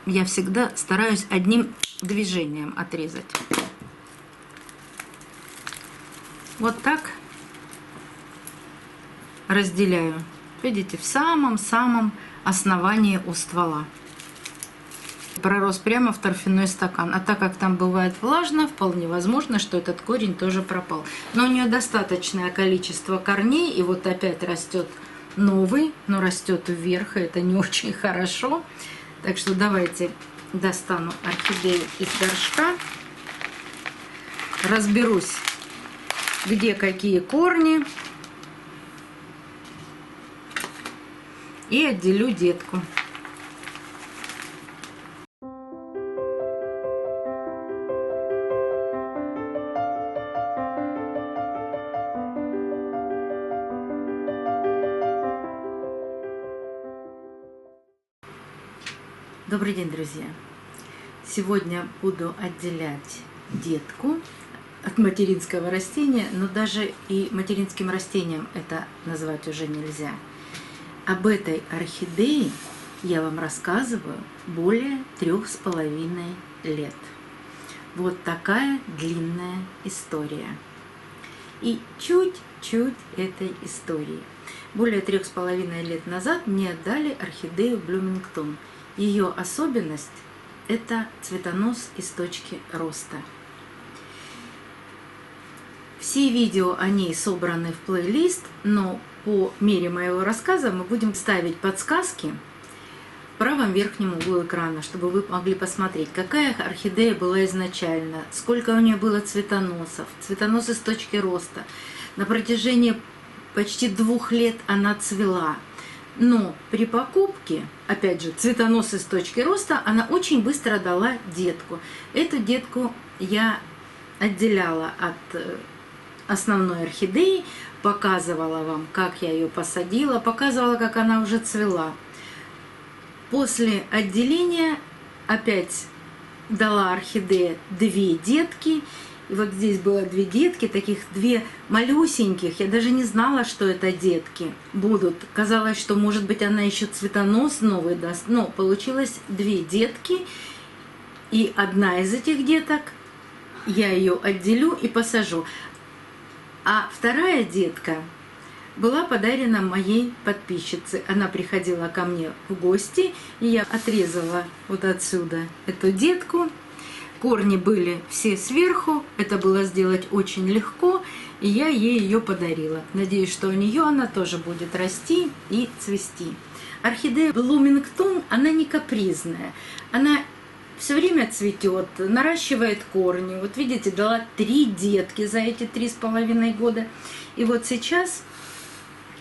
я всегда стараюсь одним движением отрезать. Вот так разделяю. Видите, в самом-самом основании у ствола. Пророс прямо в торфяной стакан. А так как там бывает влажно, вполне возможно, что этот корень тоже пропал. Но у нее достаточное количество корней, и вот опять растет новый, но растет вверх, и это не очень хорошо. Так что давайте достану орхидею из горшка, разберусь, где какие корни, и отделю детку. Добрый день, друзья! Сегодня буду отделять детку от материнского растения, но даже и материнским растением это назвать уже нельзя. Об этой орхидее я вам рассказываю более 3,5 лет. Вот такая длинная история. И чуть-чуть этой истории. Более 3,5 лет назад мне отдали орхидею Блюмингтон. Ее особенность – это цветонос из точки роста. Все видео о ней собраны в плейлист, но по мере моего рассказа мы будем ставить подсказки в правом верхнем углу экрана, чтобы вы могли посмотреть, какая орхидея была изначально, сколько у нее было цветоносов, цветонос из точки роста. На протяжении почти 2 лет она цвела. Но при покупке, опять же, цветонос из точки роста, она очень быстро дала детку. Эту детку я отделяла от основной орхидеи, показывала вам, как я ее посадила, показывала, как она уже цвела. После отделения опять дала орхидея 2 детки. И вот здесь было 2 детки, таких 2 малюсеньких. Я даже не знала, что это детки будут. Казалось, что, может быть, она еще цветонос новый даст. Но получилось 2 детки. И одна из этих деток, я ее отделю и посажу. А вторая детка была подарена моей подписчице. Она приходила ко мне в гости, и я отрезала вот отсюда эту детку. Корни были все сверху, это было сделать очень легко, и я ей ее подарила. Надеюсь, что у нее она тоже будет расти и цвести. Орхидея Блюмингтон, она не капризная, она все время цветет, наращивает корни. Вот видите, дала 3 детки за эти 3,5 года. И вот сейчас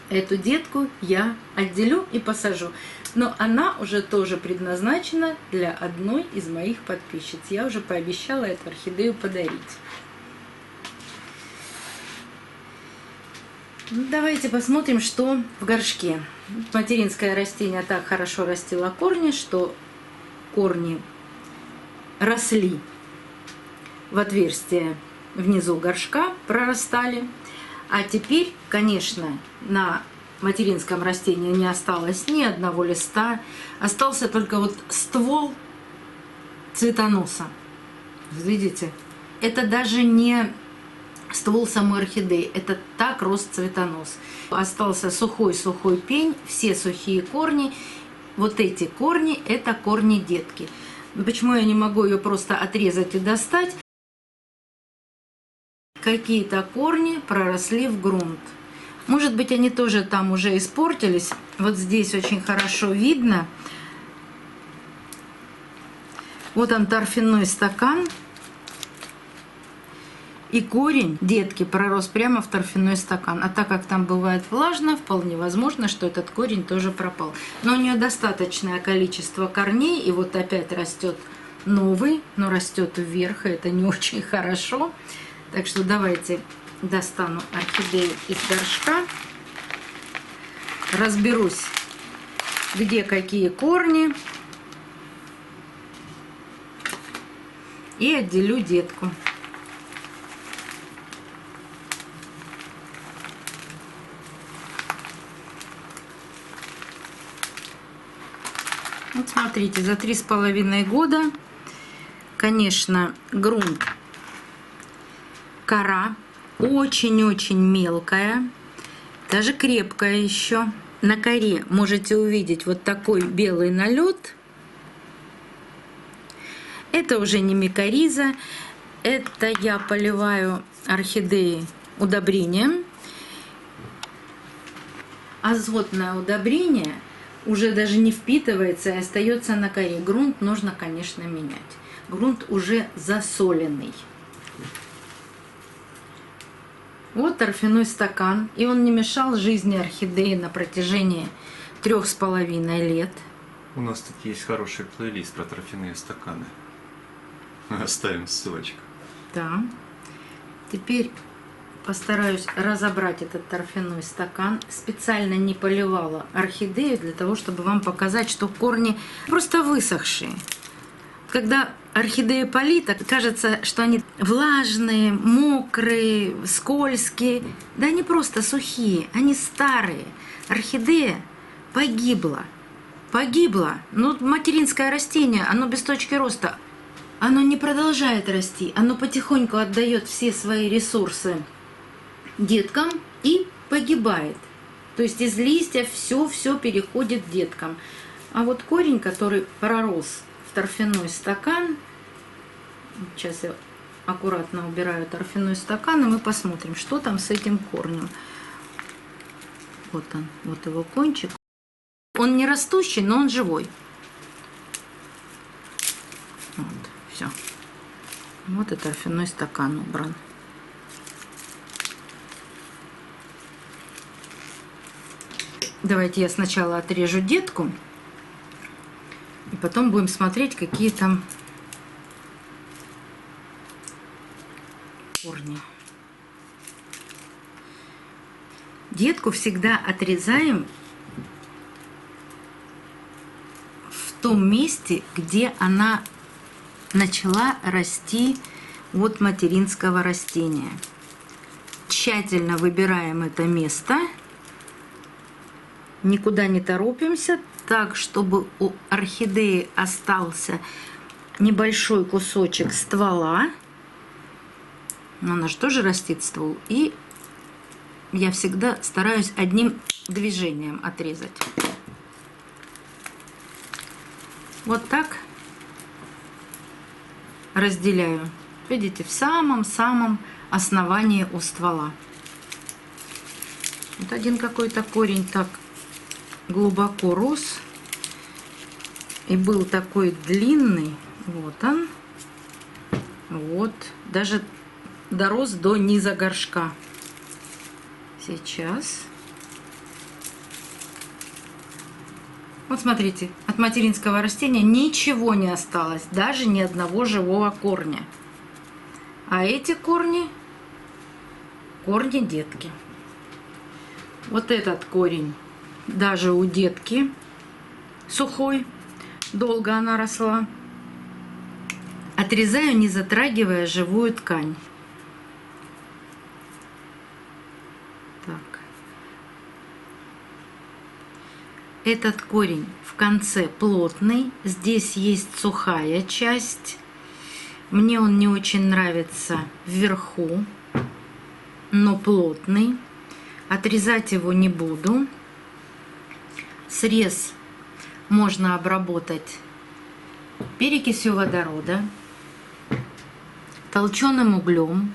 эту детку я отделю и посажу. Но она уже тоже предназначена для одной из моих подписчиц. Я уже пообещала эту орхидею подарить. Давайте посмотрим, что в горшке. Материнское растение так хорошо растило корни, что корни росли в отверстие внизу горшка, прорастали. А теперь, конечно, на материнском растении не осталось ни одного листа, остался только вот ствол цветоноса. Видите? Это даже не ствол самой орхидеи, это так рос цветонос. Остался сухой-сухой пень, все сухие корни. Вот эти корни – это корни детки. Почему я не могу ее просто отрезать и достать? Какие-то корни проросли в грунт. Может быть, они тоже там уже испортились. Вот здесь очень хорошо видно. Вот он, торфяной стакан. И корень детки пророс прямо в торфяной стакан. А так как там бывает влажно, вполне возможно, что этот корень тоже пропал. Но у нее достаточное количество корней. И вот опять растет новый, но растет вверх, и это не очень хорошо. Так что давайте достану орхидею из горшка, разберусь, где какие корни, и отделю детку. Вот Вот смотрите, за 3,5 года, конечно, грунт, кора очень-очень мелкая, даже крепкая еще. На коре можете увидеть вот такой белый налет. Это уже не микориза, это я поливаю орхидеи удобрением. Азотное удобрение уже даже не впитывается и остается на коре. Грунт нужно, конечно, менять. Грунт уже засоленный. Вот торфяной стакан, и он не мешал жизни орхидеи на протяжении 3,5 лет. У нас тут есть хороший плейлист про торфяные стаканы. Оставим ссылочку. Да. Теперь постараюсь разобрать этот торфяной стакан. Специально не поливала орхидею для того, чтобы вам показать, что корни просто высохшие. Когда орхидея полита, кажется, что они влажные, мокрые, скользкие. Да они просто сухие, они старые. Орхидея погибла. Погибла. Ну, материнское растение, оно без точки роста. Оно не продолжает расти, оно потихоньку отдает все свои ресурсы деткам и погибает. То есть из листьев все переходит к деткам. А вот корень, который пророс в торфяной стакан, сейчас я аккуратно убираю торфяной стакан, и мы посмотрим, что там с этим корнем. Вот он, вот его кончик. Он не растущий, но он живой. Вот, все. Вот и торфяной стакан убран. Давайте я сначала отрежу детку, и потом будем смотреть, какие там корни. Детку всегда отрезаем в том месте, где она начала расти от материнского растения. Тщательно выбираем это место. Никуда не торопимся, так, чтобы у орхидеи остался небольшой кусочек ствола. Но она же тоже растит ствол. И я всегда стараюсь одним движением отрезать. Вот так разделяю. Видите, в самом-самом основании у ствола. Вот один какой-то корень так глубоко рос и был такой длинный. Вот он. Вот. Даже дорос до низа горшка. Сейчас. Вот смотрите, от материнского растения ничего не осталось, даже ни одного живого корня. А эти корни детки. Вот этот корень даже у детки сухой, долго она росла. Отрезаю, не затрагивая живую ткань. Так. Этот корень в конце плотный, здесь есть сухая часть. Мне он не очень нравится вверху, но плотный. Отрезать его не буду. Срез можно обработать перекисью водорода, толченым углем,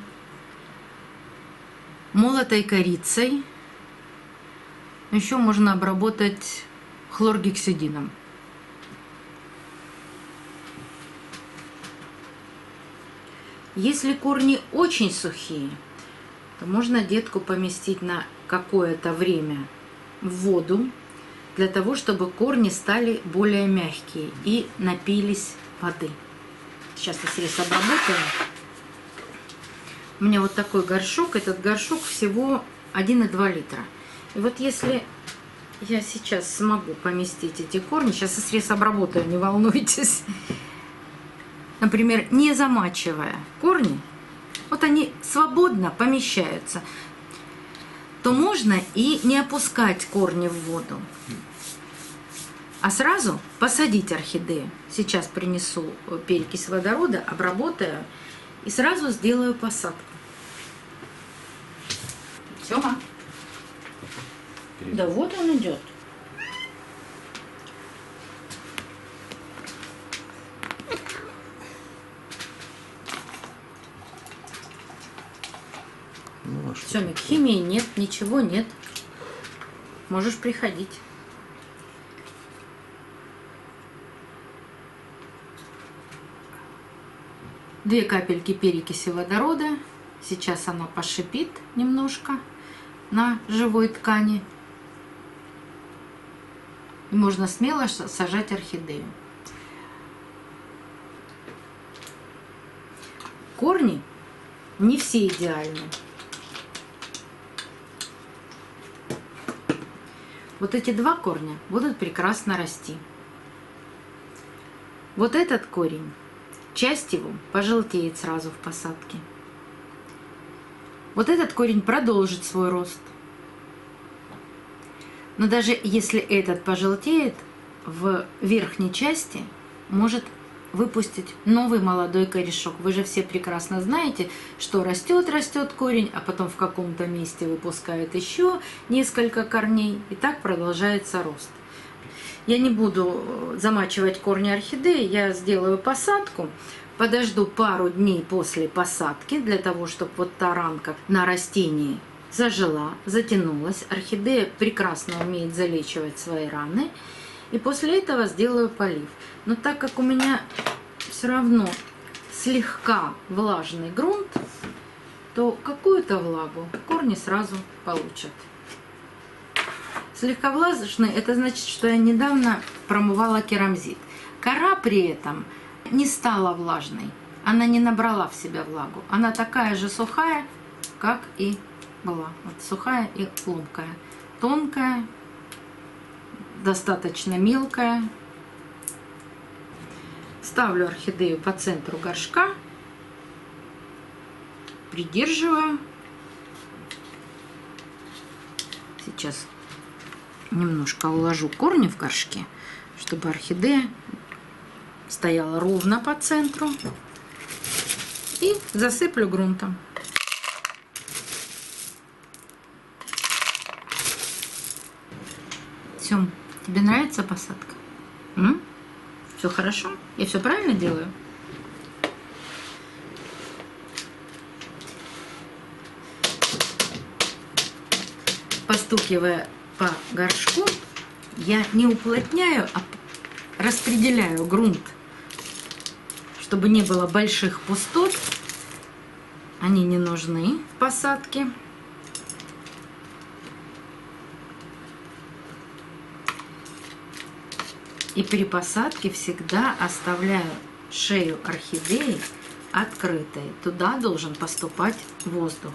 молотой корицей. Еще можно обработать хлоргексидином. Если корни очень сухие, то можно детку поместить на какое-то время в воду, для того, чтобы корни стали более мягкие и напились воды. Сейчас я срез обработаю. У меня вот такой горшок. Этот горшок всего 1,2 литра. И вот если я сейчас смогу поместить эти корни, сейчас я срез обработаю, не волнуйтесь. Например, не замачивая корни, вот они свободно помещаются, то можно и не опускать корни в воду. а сразу посадить орхидею. Сейчас принесу перекись водорода, обработаю и сразу сделаю посадку. Сёма. Да вот он идет. Ну, а что Сёмик, химии нет, ничего нет. Можешь приходить. Две капельки перекиси водорода. Сейчас она пошипит немножко на живой ткани. И можно смело сажать орхидею. Корни не все идеальны. Вот эти два корня будут прекрасно расти. Вот этот корень, часть его пожелтеет сразу в посадке. Вот этот корень продолжит свой рост. Но даже если этот пожелтеет, в верхней части может выпустить новый молодой корешок. Вы же все прекрасно знаете, что растет корень, а потом в каком-то месте выпускает еще несколько корней, и так продолжается рост. Я не буду замачивать корни орхидеи, я сделаю посадку, подожду пару дней после посадки, для того, чтобы вот та ранка на растении зажила, затянулась. Орхидея прекрасно умеет залечивать свои раны. И после этого сделаю полив. Но так как у меня все равно слегка влажный грунт, то какую-то влагу корни сразу получат. Слегка влажный — это значит, что я недавно промывала керамзит. Кора при этом не стала влажной. Она не набрала в себя влагу. Она такая же сухая, как и была. Вот сухая и ломкая. Тонкая, достаточно мелкая. Ставлю орхидею по центру горшка, придерживаю. Сейчас немножко уложу корни в горшке, чтобы орхидея стояла ровно по центру. И засыплю грунтом. Сём, тебе нравится посадка? Все хорошо? Я все правильно делаю? Постукивая по горшку, я не уплотняю, а распределяю грунт, чтобы не было больших пустот. Они не нужны в посадке. И при посадке всегда оставляю шею орхидеи открытой. Туда должен поступать воздух,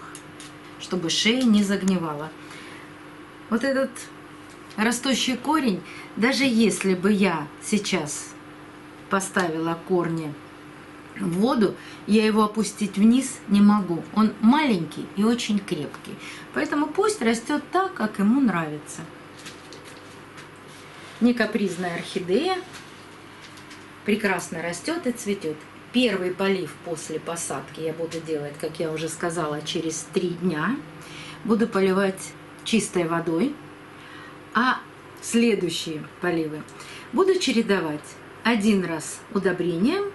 чтобы шея не загнивала. Вот этот растущий корень, даже если бы я сейчас поставила корни в воду, я его опустить вниз не могу. Он маленький и очень крепкий. Поэтому пусть растет так, как ему нравится. Не капризная орхидея, прекрасно растет и цветет. Первый полив после посадки я буду делать, как я уже сказала, через 3 дня. Буду поливать чистой водой, а следующие поливы буду чередовать. Один раз удобрением,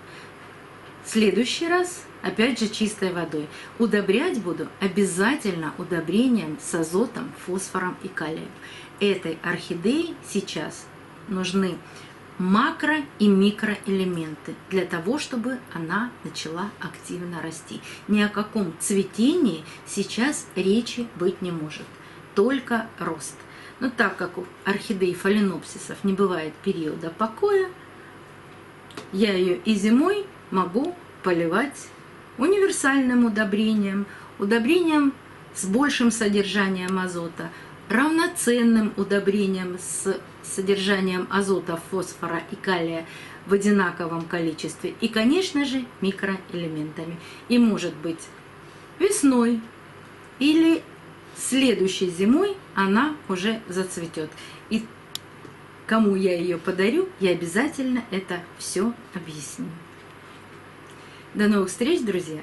следующий раз опять же чистой водой. Удобрять буду обязательно удобрением с азотом, фосфором и калием. Этой орхидее сейчас нужны макро- и микроэлементы для того, чтобы она начала активно расти. Ни о каком цветении сейчас речи быть не может, только рост. Но так как у орхидей фаленопсисов не бывает периода покоя, я ее и зимой могу поливать универсальным удобрением, удобрением с большим содержанием азота, равноценным удобрением с содержанием азота, фосфора и калия в одинаковом количестве и, конечно же, микроэлементами. И может быть весной или следующей зимой она уже зацветет. И кому я ее подарю, я обязательно это все объясню. До новых встреч, друзья!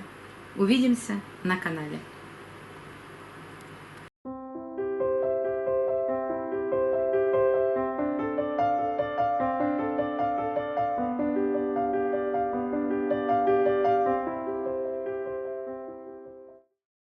Увидимся на канале.